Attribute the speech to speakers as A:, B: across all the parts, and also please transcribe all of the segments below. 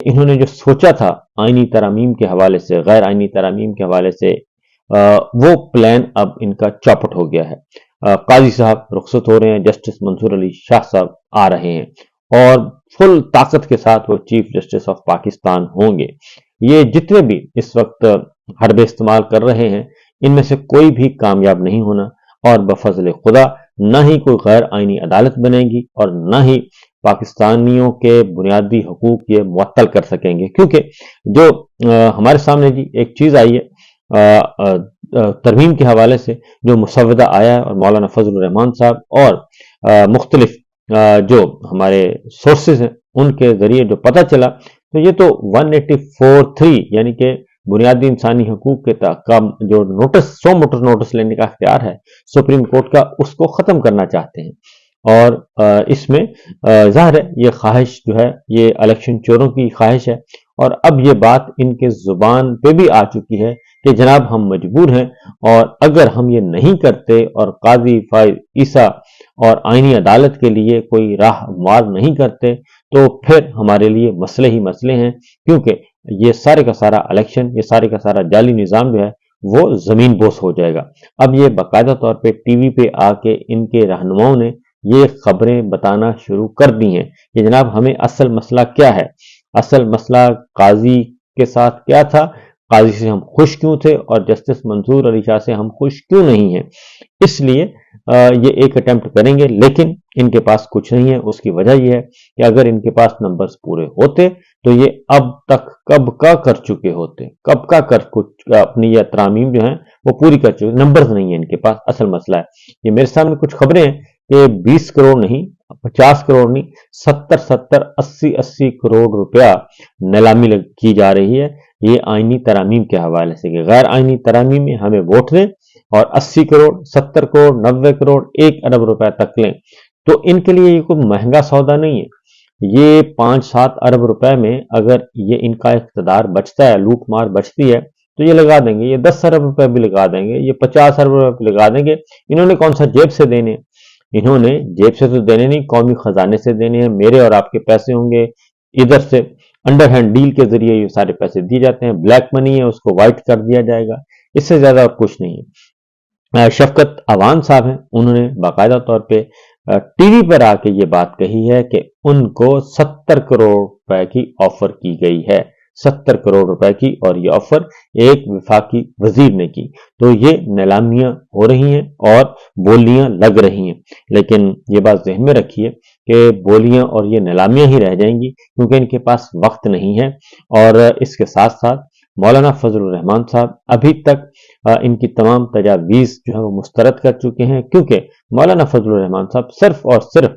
A: انہوں نے جو سوچا تھا آئینی ترامیم کے حوالے سے، غیر آئینی ترامیم کے حوالے سے، وہ پلان اب ان کا چوپٹ ہو گیا ہے۔ قاضی صاحب رخصت ہو رہے ہیں، جسٹس منصور علی شاہ صاحب آ رہے ہیں اور فل طاقت کے ساتھ وہ چیف جسٹس آف پاکستان ہوں گے۔ یہ جتنے بھی اس وقت حربے استعمال کر رہے ہیں، ان میں سے کوئی بھی کامیاب نہیں ہونا، اور بفضل خدا نہ ہی کوئی غیر آئینی عدالت بنے گی اور نہ ہی پاکستانیوں کے بنیادی حقوق یہ معطل کر سکیں گے، کیونکہ جو ہمارے سامنے جی ایک چیز آئی ہے ترمیم کے حوالے سے، جو مسودہ آیا ہے اور مولانا فضل الرحمان صاحب اور مختلف جو ہمارے سورسز ہیں ان کے ذریعے جو پتہ چلا، تو یہ تو 184(3) یعنی کہ بنیادی انسانی حقوق کے جو نوٹس 100 موٹر نوٹس لینے کا اختیار ہے سپریم کورٹ کا، اس کو ختم کرنا چاہتے ہیں۔ اور اس میں ظاہر ہے یہ خواہش جو ہے یہ الیکشن چوروں کی خواہش ہے، اور اب یہ بات ان کے زبان پہ بھی آ چکی ہے کہ جناب ہم مجبور ہیں، اور اگر ہم یہ نہیں کرتے اور قاضی فائز عیسیٰ اور آئینی عدالت کے لیے کوئی راہ ہموار نہیں کرتے تو پھر ہمارے لیے مسئلے ہی مسئلے ہیں، کیونکہ یہ سارے کا سارا الیکشن، یہ سارے کا سارا جعلی نظام جو ہے وہ زمین بوس ہو جائے گا۔ اب یہ باقاعدہ طور پہ ٹی وی پہ آ کے ان کے رہنماؤں نے یہ خبریں بتانا شروع کر دی ہیں کہ جناب ہمیں اصل مسئلہ کیا ہے، اصل مسئلہ قاضی کے ساتھ کیا تھا، قاضی سے ہم خوش کیوں تھے اور جسٹس منصور علی شاہ سے ہم خوش کیوں نہیں ہیں۔ اس لیے یہ ایک اٹیمپٹ کریں گے، لیکن ان کے پاس کچھ نہیں ہے۔ اس کی وجہ یہ ہے کہ اگر ان کے پاس نمبرز پورے ہوتے تو یہ اب تک کب کا کر چکے ہوتے، کب کا اپنی یہ ترامیم جو ہیں وہ پوری کر چکے۔ نمبرز نہیں ہیں ان کے پاس، اصل مسئلہ ہے یہ۔ میرے سامنے کچھ خبریں ہیں کہ 20 کروڑ نہیں، 50 کروڑ نہیں، 70 80 کروڑ روپیہ نیلامی کی جا رہی ہے یہ آئینی ترامیم کے حوالے سے، کہ غیر آئینی ترامیم میں ہمیں ووٹ دیں اور 80 کروڑ 70 کروڑ 90 کروڑ 1 ارب روپے تک لیں، تو ان کے لیے یہ کوئی مہنگا سودا نہیں ہے۔ یہ 5-7 ارب روپے میں اگر یہ ان کا اقتدار بچتا ہے، لوٹ مار بچتی ہے، تو یہ لگا دیں گے، یہ 10 ارب روپے بھی لگا دیں گے، یہ 50 ارب روپے بھی لگا دیں گے۔ انہوں نے کون سا جیب سے دینے؟ انہوں نے جیب سے تو دینے نہیں، قومی خزانے سے دینے ہیں۔ میرے اور آپ کے پیسے ہوں گے، ادھر سے انڈر ہینڈ ڈیل کے ذریعے یہ سارے پیسے دیے جاتے ہیں، بلیک منی ہے اس کو وائٹ کر دیا جائے گا، اس سے زیادہ اور کچھ نہیں ہے۔ شفقت عوان صاحب ہیں، انہوں نے باقاعدہ طور پہ ٹی وی پر آ کے یہ بات کہی ہے کہ ان کو 70 کروڑ روپے کی آفر کی گئی ہے، 70 کروڑ روپے کی، اور یہ آفر ایک وفاقی وزیر نے کی۔ تو یہ نیلامیاں ہو رہی ہیں اور بولیاں لگ رہی ہیں، لیکن یہ بات ذہن میں رکھیے کہ بولیاں اور یہ نیلامیاں ہی رہ جائیں گی، کیونکہ ان کے پاس وقت نہیں ہے۔ اور اس کے ساتھ ساتھ مولانا فضل الرحمان صاحب ابھی تک ان کی تمام تجاویز جو ہے وہ مسترد کر چکے ہیں، کیونکہ مولانا فضل الرحمان صاحب صرف اور صرف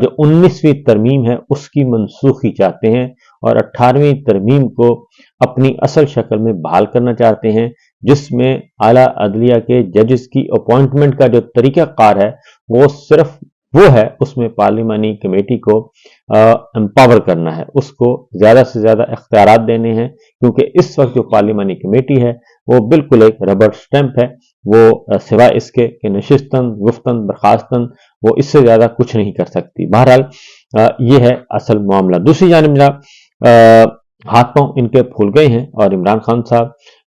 A: جو 19ویں ترمیم ہے اس کی منسوخی چاہتے ہیں اور 18ویں ترمیم کو اپنی اصل شکل میں بحال کرنا چاہتے ہیں، جس میں اعلیٰ عدلیہ کے ججز کی اپوائنٹمنٹ کا جو طریقہ کار ہے وہ صرف وہ ہے، اس میں پارلیمانی کمیٹی کو امپاور کرنا ہے، اس کو زیادہ سے زیادہ اختیارات دینے ہیں، کیونکہ اس وقت جو پارلیمانی کمیٹی ہے وہ بالکل ایک ربڑ سٹیمپ ہے، وہ سوائے اس کے کہ نشستن گفتن برخاستن وہ اس سے زیادہ کچھ نہیں کر سکتی۔ بہرحال یہ ہے اصل معاملہ۔ دوسری جانب جناب ہاتھ پاؤں ان کے پھول گئے ہیں اور عمران خان صاحب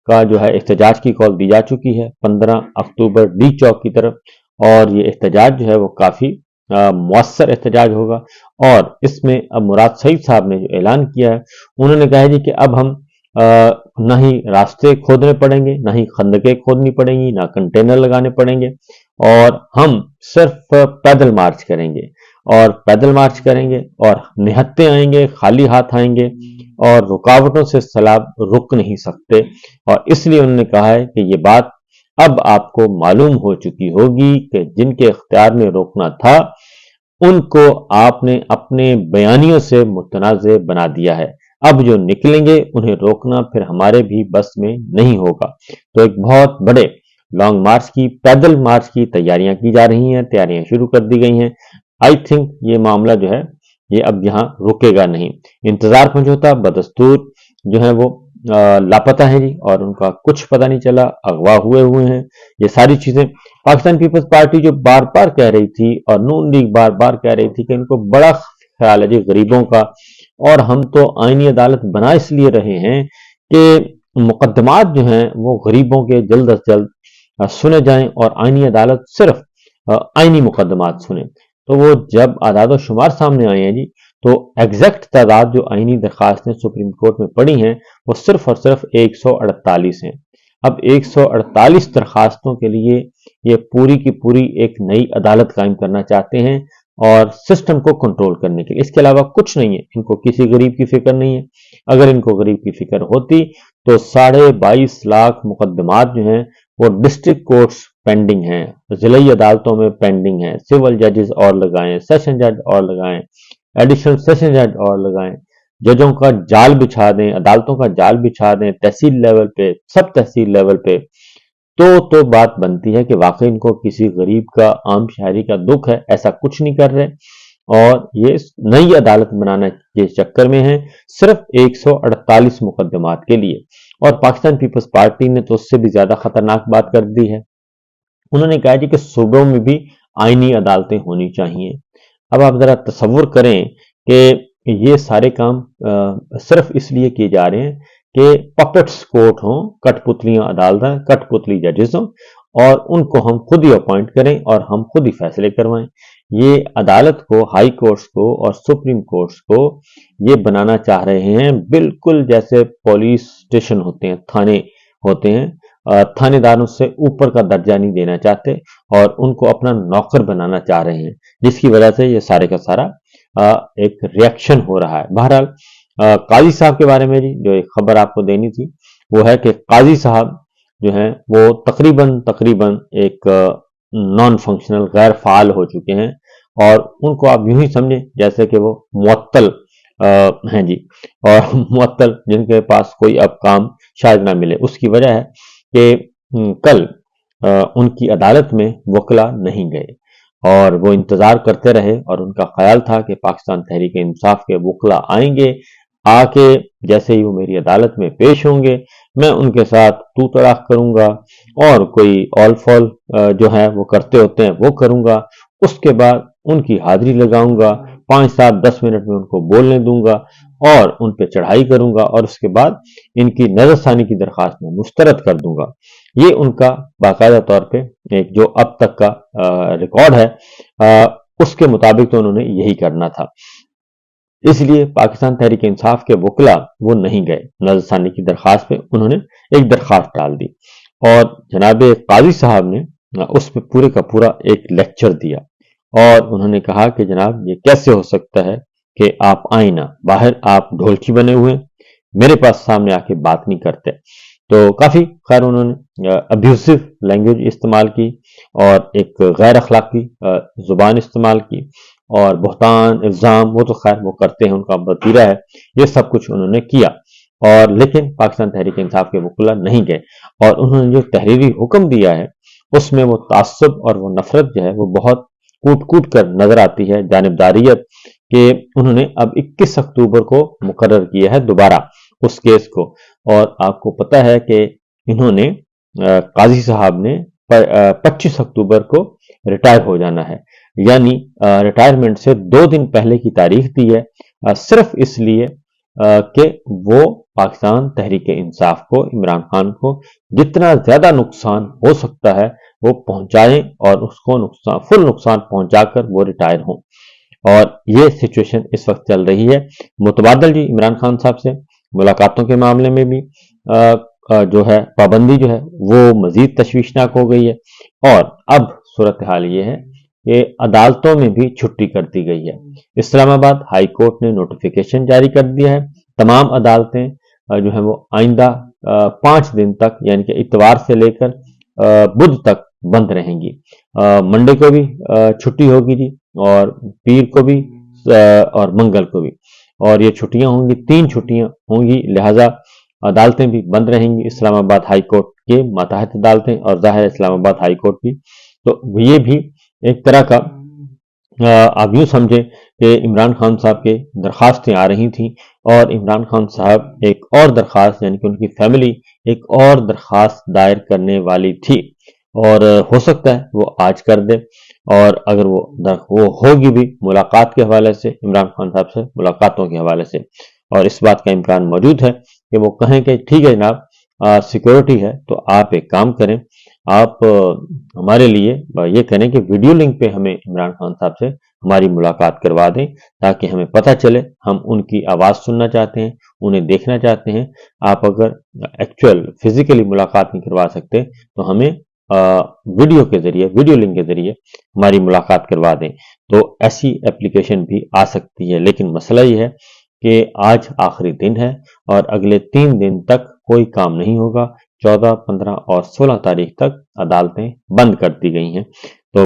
A: کا جو ہے احتجاج کی کال دی جا چکی ہے 15 اکتوبر ڈی چوک کی طرف، اور یہ احتجاج جو ہے وہ کافی مؤثر احتجاج ہوگا۔ اور اس میں اب مراد سعید صاحب نے جو اعلان کیا ہے، انہوں نے کہا ہے جی کہ اب ہم نہ ہی راستے کھودنے پڑیں گے، نہ ہی خندقیں کھودنی پڑیں گی، نہ کنٹینر لگانے پڑیں گے، اور ہم صرف پیدل مارچ کریں گے، اور پیدل مارچ کریں گے اور نہتے آئیں گے، خالی ہاتھ آئیں گے، اور رکاوٹوں سے سیلاب رک نہیں سکتے۔ اور اس لیے انہوں نے کہا ہے کہ یہ بات اب آپ کو معلوم ہو چکی ہوگی کہ جن کے اختیار میں روکنا تھا ان کو آپ نے اپنے بیانیوں سے متنازع بنا دیا ہے، اب جو نکلیں گے انہیں روکنا پھر ہمارے بھی بس میں نہیں ہوگا۔ تو ایک بہت بڑے لانگ مارچ کی، پیدل مارچ کی تیاریاں کی جا رہی ہیں، تیاریاں شروع کر دی گئی ہیں۔ آئی تھنک یہ معاملہ جو ہے یہ اب یہاں رکے گا نہیں۔ انتظار پنجوتا بدستور جو ہے وہ لاپتہ ہیں جی، اور ان کا کچھ پتہ نہیں چلا، اغوا ہوئے ہیں۔ یہ ساری چیزیں پاکستان پیپلز پارٹی جو بار بار کہہ رہی تھی، اور نون لیگ بار بار کہہ رہی تھی کہ ان کو بڑا خیال ہے جی غریبوں کا، اور ہم تو آئینی عدالت بنا اس لیے رہے ہیں کہ مقدمات جو ہیں وہ غریبوں کے جلد از جلد سنے جائیں، اور آئینی عدالت صرف آئینی مقدمات سنیں۔ تو وہ جب اعداد و شمار سامنے آئے ہیں جی، تو ایگزیکٹ تعداد جو آئینی درخواستیں سپریم کورٹ میں پڑی ہیں وہ صرف اور صرف 148 ہیں۔ اب 148 درخواستوں کے لیے یہ پوری کی پوری ایک نئی عدالت قائم کرنا چاہتے ہیں، اور سسٹم کو کنٹرول کرنے کے لیے۔ اس کے علاوہ کچھ نہیں ہے، ان کو کسی غریب کی فکر نہیں ہے۔ اگر ان کو غریب کی فکر ہوتی تو 22.5 لاکھ مقدمات جو ہیں وہ ڈسٹرکٹ کورٹس پینڈنگ ہیں، ضلعی عدالتوں میں پینڈنگ ہیں، سول ججز اور لگائیں، سیشن جج اور لگائیں، ایڈیشنل سیشن جج اور لگائیں، ججوں کا جال بچھا دیں، عدالتوں کا جال بچھا دیں، تحصیل لیول پہ، سب تحصیل لیول پہ، تو بات بنتی ہے کہ واقعی ان کو کسی غریب کا، عام شہری کا دکھ ہے۔ ایسا کچھ نہیں کر رہے، اور یہ نئی عدالت بنانا کے چکر میں ہیں، صرف 148 مقدمات کے لیے۔ اور پاکستان پیپلز پارٹی نے تو اس سے بھی زیادہ خطرناک بات کر دی ہے۔ انہوں نے کہا جی کہ صوبوں میں بھی آئینی عدالتیں ہونی چاہیے۔ اب آپ ذرا تصور کریں کہ یہ سارے کام صرف اس لیے کیے جا رہے ہیں کہ پپٹس کورٹ ہوں، کٹ پتلیاں عدالتیں، کٹ پتلی ججز ہوں، اور ان کو ہم خود ہی اپوائنٹ کریں اور ہم خود ہی فیصلے کروائیں۔ یہ عدالت کو، ہائی کورٹس کو اور سپریم کورٹس کو یہ بنانا چاہ رہے ہیں بالکل جیسے پولیس اسٹیشن ہوتے ہیں، تھانے ہوتے ہیں۔ تھانے داروں سے اوپر کا درجہ نہیں دینا چاہتے، اور ان کو اپنا نوکر بنانا چاہ رہے ہیں، جس کی وجہ سے یہ سارے کا سارا ایک ریاکشن ہو رہا ہے۔ بہرحال قاضی صاحب کے بارے میں جی جو ایک خبر آپ کو دینی تھی وہ ہے کہ قاضی صاحب جو ہیں وہ تقریباً ایک نان فنکشنل، غیر فعال ہو چکے ہیں، اور ان کو آپ یوں ہی سمجھیں جیسے کہ وہ معطل ہیں جی، اور معطل جن کے پاس کوئی اب کام شاید نہ ملے۔ اس کی وجہ ہے کہ کل ان کی عدالت میں وکلا نہیں گئے، اور وہ انتظار کرتے رہے، اور ان کا خیال تھا کہ پاکستان تحریک انصاف کے وکلا آئیں گے، آ کے جیسے ہی وہ میری عدالت میں پیش ہوں گے میں ان کے ساتھ تو تڑاک کروں گا، اور کوئی آل فال جو ہے وہ کرتے ہوتے ہیں وہ کروں گا، اس کے بعد ان کی حاضری لگاؤں گا، 5 7 10 منٹ میں ان کو بولنے دوں گا، اور ان پہ چڑھائی کروں گا، اور اس کے بعد ان کی نظر ثانی کی درخواست میں مسترد کر دوں گا۔ یہ ان کا باقاعدہ طور پہ ایک جو اب تک کا ریکارڈ ہے، اس کے مطابق تو انہوں نے یہی کرنا تھا۔ اس لیے پاکستان تحریک انصاف کے وکلا وہ نہیں گئے، نظر ثانی کی درخواست پہ انہوں نے ایک درخواست ڈال دی، اور جناب قاضی صاحب نے اس پہ پورے کا پورا ایک لیکچر دیا، اور انہوں نے کہا کہ جناب یہ کیسے ہو سکتا ہے کہ آپ آئیں نا، باہر آپ ڈھولکی بنے ہوئے، میرے پاس سامنے آ کے بات نہیں کرتے۔ تو کافی خیر انہوں نے ابیوسو لینگویج استعمال کی، اور ایک غیر اخلاقی زبان استعمال کی، اور بہتان، الزام، وہ تو خیر وہ کرتے ہیں، ان کا وتیرہ ہے، یہ سب کچھ انہوں نے کیا، اور لیکن پاکستان تحریک انصاف کے وکلا نہیں گئے، اور انہوں نے جو تحریری حکم دیا ہے اس میں وہ تعصب اور وہ نفرت جو ہے وہ بہت کوٹ کوٹ کر نظر آتی ہے، جانبداریت، کہ انہوں نے اب 21 اکتوبر کو مقرر کیا ہے دوبارہ اس کیس کو، اور آپ کو پتہ ہے کہ انہوں نے قاضی صاحب نے 25 اکتوبر کو ریٹائر ہو جانا ہے، یعنی ریٹائرمنٹ سے 2 دن پہلے کی تاریخ دی ہے، صرف اس لیے کہ وہ پاکستان تحریک انصاف کو، عمران خان کو جتنا زیادہ نقصان ہو سکتا ہے وہ پہنچائیں، اور اس کو فل نقصان پہنچا کر وہ ریٹائر ہوں۔ اور یہ سچویشن اس وقت چل رہی ہے۔ متبادل جی عمران خان صاحب سے ملاقاتوں کے معاملے میں بھی جو ہے پابندی جو ہے وہ مزید تشویشناک ہو گئی ہے، اور اب صورتحال یہ ہے کہ عدالتوں میں بھی چھٹی کر دی گئی ہے۔ اسلام آباد ہائی کورٹ نے نوٹیفیکیشن جاری کر دیا ہے، تمام عدالتیں جو ہیں وہ آئندہ 5 دن تک، یعنی کہ اتوار سے لے کر بدھ تک بند رہیں گی۔ منڈے کو بھی چھٹی ہوگی جی، اور پیر کو بھی، اور منگل کو بھی، اور یہ چھٹیاں ہوں گی، 3 چھٹیاں ہوں گی، لہذا عدالتیں بھی بند رہیں گی، اسلام آباد ہائی کورٹ کے ماتحت عدالتیں، اور ظاہر اسلام آباد ہائی کورٹ بھی۔ تو یہ بھی ایک طرح کا آپ یوں سمجھیں کہ عمران خان صاحب کے درخواستیں آ رہی تھیں، اور عمران خان صاحب ایک اور درخواست، یعنی کہ ان کی فیملی ایک اور درخواست دائر کرنے والی تھی، اور ہو سکتا ہے وہ آج کر دے۔ اور اگر وہ ہوگی بھی ملاقات کے حوالے سے، عمران خان صاحب سے ملاقاتوں کے حوالے سے، اور اس بات کا امکان موجود ہے کہ وہ کہیں کہ ٹھیک ہے جناب سیکورٹی ہے تو آپ ایک کام کریں، آپ ہمارے لیے یہ کریں کہ ویڈیو لنک پہ ہمیں عمران خان صاحب سے ہماری ملاقات کروا دیں، تاکہ ہمیں پتہ چلے، ہم ان کی آواز سننا چاہتے ہیں، انہیں دیکھنا چاہتے ہیں۔ آپ اگر ایکچوئل فزیکلی ملاقات نہیں کروا سکتے تو ہمیں ویڈیو کے ذریعے، ویڈیو لنک کے ذریعے ہماری ملاقات کروا دیں، تو ایسی اپلیکیشن بھی آ سکتی ہے۔ لیکن مسئلہ یہ ہے کہ آج آخری دن ہے اور اگلے 3 دن تک کوئی کام نہیں ہوگا۔ 14، 15 اور 16 تاریخ تک عدالتیں بند کر دی گئی ہیں۔